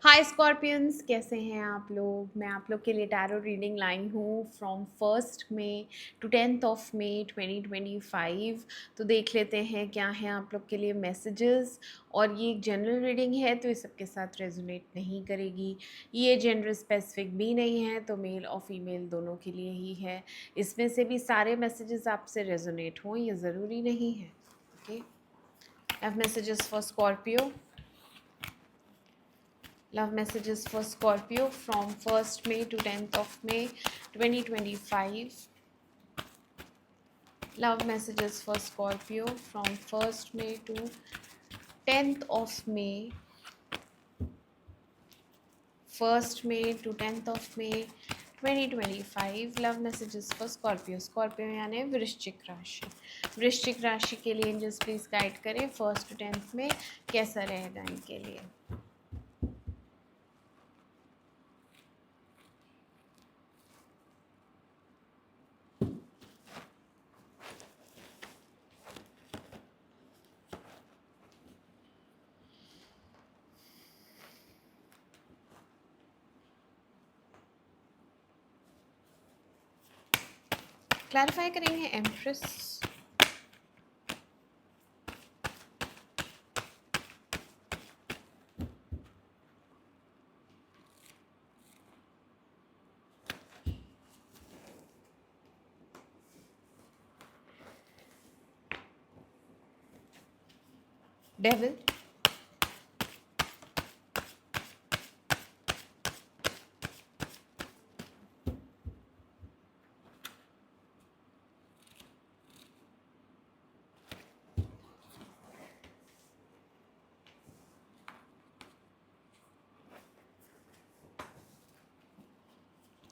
हाय Scorpions, कैसे हैं आप लोग। मैं आप लोग के लिए टैरो रीडिंग लाई हूँ फ्रॉम 1 मई टू 10 मई 2025। तो देख लेते हैं क्या है आप लोग के लिए मैसेजेस। और ये एक जनरल रीडिंग है तो ये सबके साथ रेजोनेट नहीं करेगी। ये जेंडर स्पेसिफिक भी नहीं है, तो मेल और फीमेल दोनों के लिए ही है। इसमें से भी सारे मैसेजेस आपसे रेजोनेट हों ये ज़रूरी नहीं है। Okay, have messages for Scorpio. Love messages for Scorpio from 1st May to 10th of May 2025. Love messages for Scorpio from 1st May to 10th of May. 1st May to 10th of May 2025. Love messages for Scorpio. Scorpio यानी वृश्चिक राशि। वृश्चिक राशि के लिए angels please guide करें 1st to 10th में कैसा रहेगा इनके लिए। क्लैरिफाई करेंगे empress. Devil.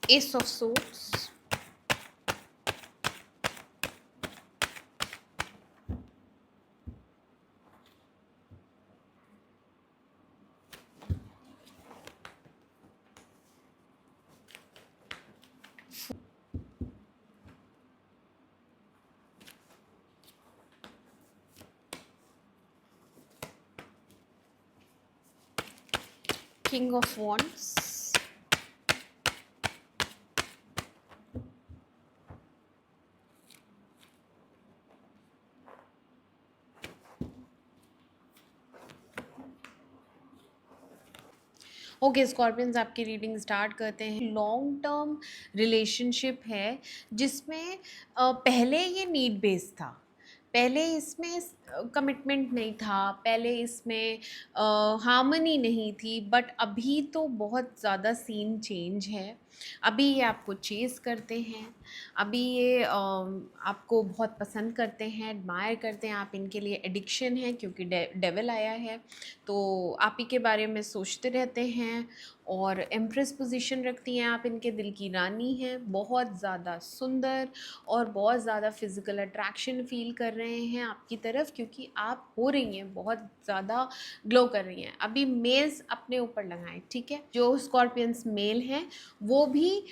Ace of Swords, King of Wands, okay scorpions, आपकी रीडिंग स्टार्ट करते हैं। लॉन्ग टर्म रिलेशनशिप है जिसमें पहले ये नीड बेस्ड था। पहले इसमें कमिटमेंट नहीं था, पहले इसमें हार्मनी नहीं थी, बट अभी तो बहुत ज़्यादा सीन चेंज है। अभी ये आपको चेज़ करते हैं, अभी ये आपको बहुत पसंद करते हैं, एडमायर करते हैं। आप इनके लिए एडिक्शन है क्योंकि डेविल आया है, तो आप ही के बारे में सोचते रहते हैं। और एम्प्रेस पोजीशन रखती हैं आप, इनके दिल की रानी हैं, बहुत ज़्यादा सुंदर और बहुत ज़्यादा फिज़िकल अट्रैक्शन फील कर रहे हैं आपकी तरफ, क्योंकि आप हो रही हैं बहुत ज़्यादा ग्लो कर रही हैं। अभी मेल्स अपने ऊपर लगाएं, ठीक है। जो स्कॉर्पियंस मेल हैं वो भी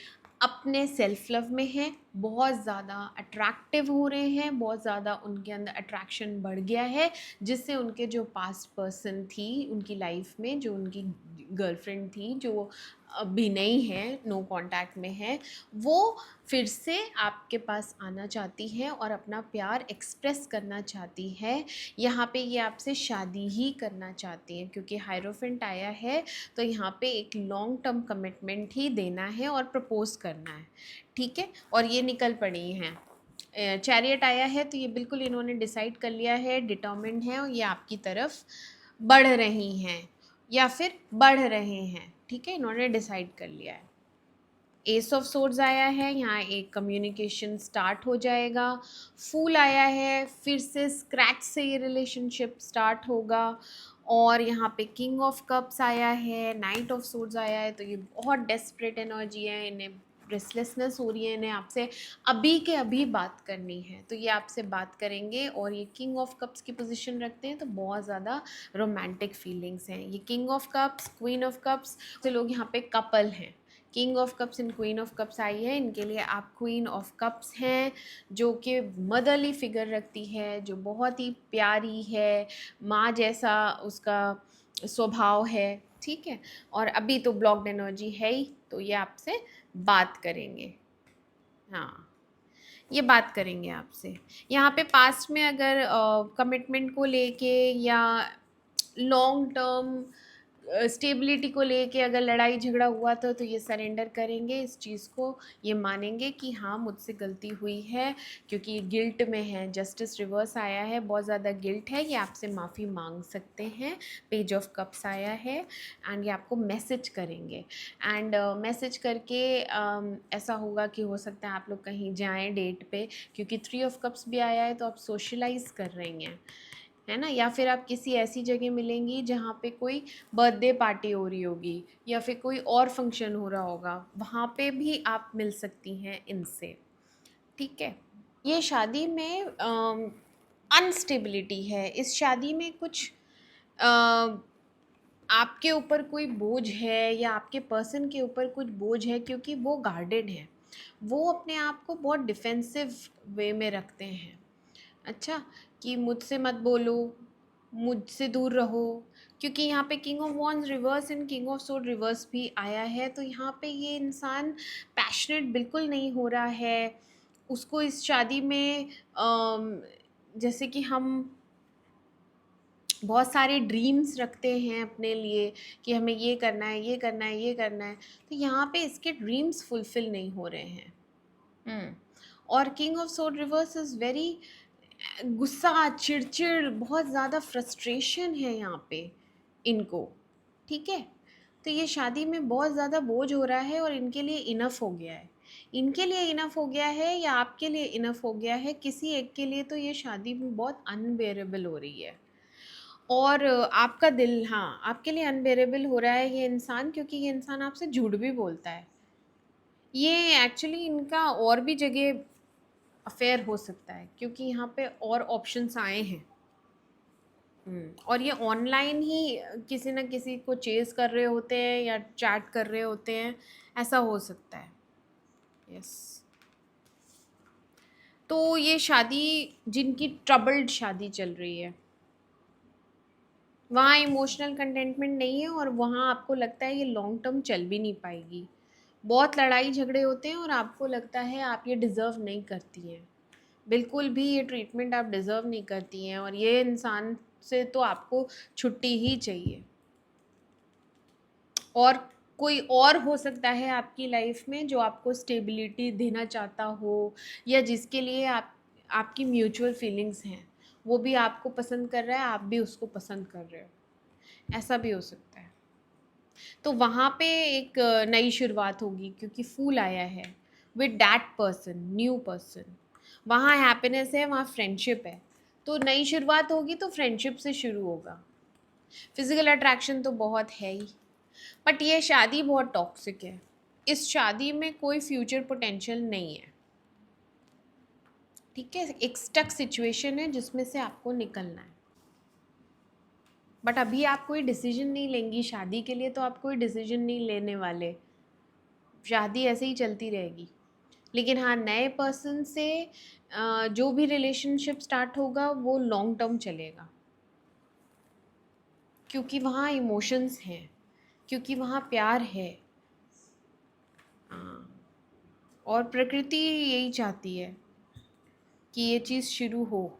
अपने सेल्फ लव में हैं, बहुत ज़्यादा अट्रैक्टिव हो रहे हैं, बहुत ज़्यादा उनके अंदर अट्रैक्शन बढ़ गया है, जिससे उनके जो पास्ट पर्सन थी उनकी लाइफ में, जो उनकी गर्लफ्रेंड थी जो अभी नहीं है, नो कांटेक्ट में है, वो फिर से आपके पास आना चाहती है और अपना प्यार एक्सप्रेस करना चाहती है। यहाँ पे ये आपसे शादी ही करना चाहती हैं क्योंकि हायरोफेंट आया है, तो यहाँ पे एक लॉन्ग टर्म कमिटमेंट ही देना है और प्रपोज करना है, ठीक है। और ये निकल पड़ी हैं। चैरियट आया है तो ये बिल्कुल इन्होंने डिसाइड कर लिया है, डिटर्मिन्ड है, और ये आपकी तरफ बढ़ रही हैं या फिर बढ़ रहे हैं, ठीक है। इन्होंने डिसाइड कर लिया है। एस ऑफ सोर्ड्स आया है, यहाँ एक कम्युनिकेशन स्टार्ट हो जाएगा। फूल आया है, फिर से स्क्रैच से ये रिलेशनशिप स्टार्ट होगा। और यहाँ पे किंग ऑफ कप्स आया है, नाइट ऑफ सोर्ड्स आया है, तो ये बहुत डेस्परेट एनर्जी है, इन्हें रेस्टलेसनेस हो रही है, इन्हें आपसे अभी के अभी बात करनी है, तो ये आपसे बात करेंगे। और ये किंग ऑफ कप्स की पोजीशन रखते हैं तो बहुत ज़्यादा रोमांटिक फीलिंग्स हैं। ये king of cups, queen of cups से लोग यहाँ पे कपल हैं। King of cups and queen of cups आई है, इनके लिए आप क्वीन ऑफ कप्स हैं, जो कि मदरली फिगर रखती है, जो बहुत ही प्यारी है, माँ जैसा उसका स्वभाव है, ठीक है। और अभी तो ब्लॉक्ड एनर्जी है ही, तो ये आपसे बात करेंगे। हाँ, ये बात करेंगे आपसे। यहाँ पे पास्ट में अगर कमिटमेंट को लेके या लॉन्ग टर्म स्टेबिलिटी को लेके अगर लड़ाई झगड़ा हुआ था, तो ये सरेंडर करेंगे इस चीज़ को, ये मानेंगे कि हाँ मुझसे गलती हुई है, क्योंकि ये गिल्ट में है, जस्टिस रिवर्स आया है, बहुत ज़्यादा गिल्ट है, ये आपसे माफ़ी मांग सकते हैं। पेज ऑफ कप्स आया है एंड ये आपको मैसेज करेंगे। एंड मैसेज करके ऐसा होगा कि हो सकता है आप लोग कहीं जाएं डेट पे, क्योंकि 3 ऑफ कप्स भी आया है, तो आप सोशलाइज कर रही हैं, है ना। या फिर आप किसी ऐसी जगह मिलेंगी जहाँ पे कोई बर्थडे पार्टी हो रही होगी या फिर कोई और फंक्शन हो रहा होगा, वहाँ पे भी आप मिल सकती हैं इनसे, ठीक है। ये शादी में अनस्टेबिलिटी है, इस शादी में कुछ आपके ऊपर कोई बोझ है या आपके पर्सन के ऊपर कुछ बोझ है, क्योंकि वो गार्डेड है, वो अपने आप को बहुत डिफेंसिव वे में रखते हैं। अच्छा, कि मुझसे मत बोलो, मुझसे दूर रहो, क्योंकि यहाँ पे king of wands reverse and king of sword reverse भी आया है, तो यहाँ पे ये इंसान पैशनेट बिल्कुल नहीं हो रहा है। उसको इस शादी में जैसे कि हम बहुत सारे ड्रीम्स रखते हैं अपने लिए कि हमें ये करना है, ये करना है, ये करना है, तो यहाँ पे इसके ड्रीम्स फुलफिल नहीं हो रहे हैं। और king of sword reverse is very गुस्सा, चिड़चिड़, बहुत ज़्यादा फ्रस्ट्रेशन है यहाँ पे इनको, ठीक है। तो ये शादी में बहुत ज़्यादा बोझ हो रहा है और इनके लिए इनफ हो गया है, इनके लिए इनफ हो गया है या आपके लिए इनफ हो गया है, किसी एक के लिए तो ये शादी में बहुत अनबेरेबल हो रही है। और आपका दिल, हाँ, आपके लिए अनबेरेबल हो रहा है ये इंसान, क्योंकि ये इंसान आपसे झूठ भी बोलता है। ये एक्चुअली इनका और भी जगह अफेयर हो सकता है, क्योंकि यहाँ पे और ऑप्शंस आए हैं। और ये ऑनलाइन ही किसी न किसी को चेज़ कर रहे होते हैं या चैट कर रहे होते हैं, ऐसा हो सकता है। यस, तो ये शादी, जिनकी ट्रबल्ड शादी चल रही है, वहाँ इमोशनल कंटेंटमेंट नहीं है और वहाँ आपको लगता है ये लॉन्ग टर्म चल भी नहीं पाएगी। बहुत लड़ाई झगड़े होते हैं और आपको लगता है आप ये डिज़र्व नहीं करती हैं, बिल्कुल भी ये ट्रीटमेंट आप डिज़र्व नहीं करती हैं, और ये इंसान से तो आपको छुट्टी ही चाहिए। और कोई और हो सकता है आपकी लाइफ में जो आपको स्टेबिलिटी देना चाहता हो, या जिसके लिए आपकी म्यूचुअल फीलिंग्स हैं, वो भी आपको पसंद कर रहा है, आप भी उसको पसंद कर रहे हो, ऐसा भी हो सकता है। तो वहाँ पे एक नई शुरुआत होगी, क्योंकि फूल आया है with that person, new person. वहाँ हैप्पीनेस है, वहाँ फ्रेंडशिप है, तो नई शुरुआत होगी तो फ्रेंडशिप से शुरू होगा। फिजिकल अट्रैक्शन तो बहुत है ही, बट ये शादी बहुत टॉक्सिक है, इस शादी में कोई फ्यूचर पोटेंशियल नहीं है, ठीक है। एक स्टक सिचुएशन है जिसमें से आपको निकलना है, बट अभी आप कोई डिसीजन नहीं लेंगी शादी के लिए, तो आप कोई डिसीजन नहीं लेने वाले, शादी ऐसे ही चलती रहेगी। लेकिन हाँ, नए पर्सन से जो भी रिलेशनशिप स्टार्ट होगा वो लॉन्ग टर्म चलेगा, क्योंकि वहाँ इमोशंस हैं, क्योंकि वहाँ प्यार है। हाँ, और प्रकृति यही चाहती है कि ये चीज़ शुरू हो।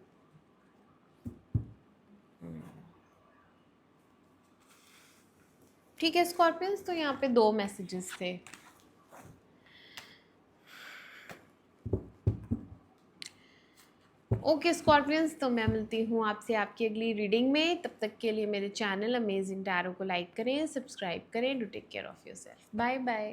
ठीक है स्कॉर्पियंस, तो यहाँ पे 2 मैसेजेस थे। ओके स्कॉर्पियंस, तो मैं मिलती हूँ आपसे आपकी अगली रीडिंग में। तब तक के लिए मेरे चैनल अमेजिंग टैरो को लाइक करें, सब्सक्राइब करें। Do take care of yourself. Bye bye.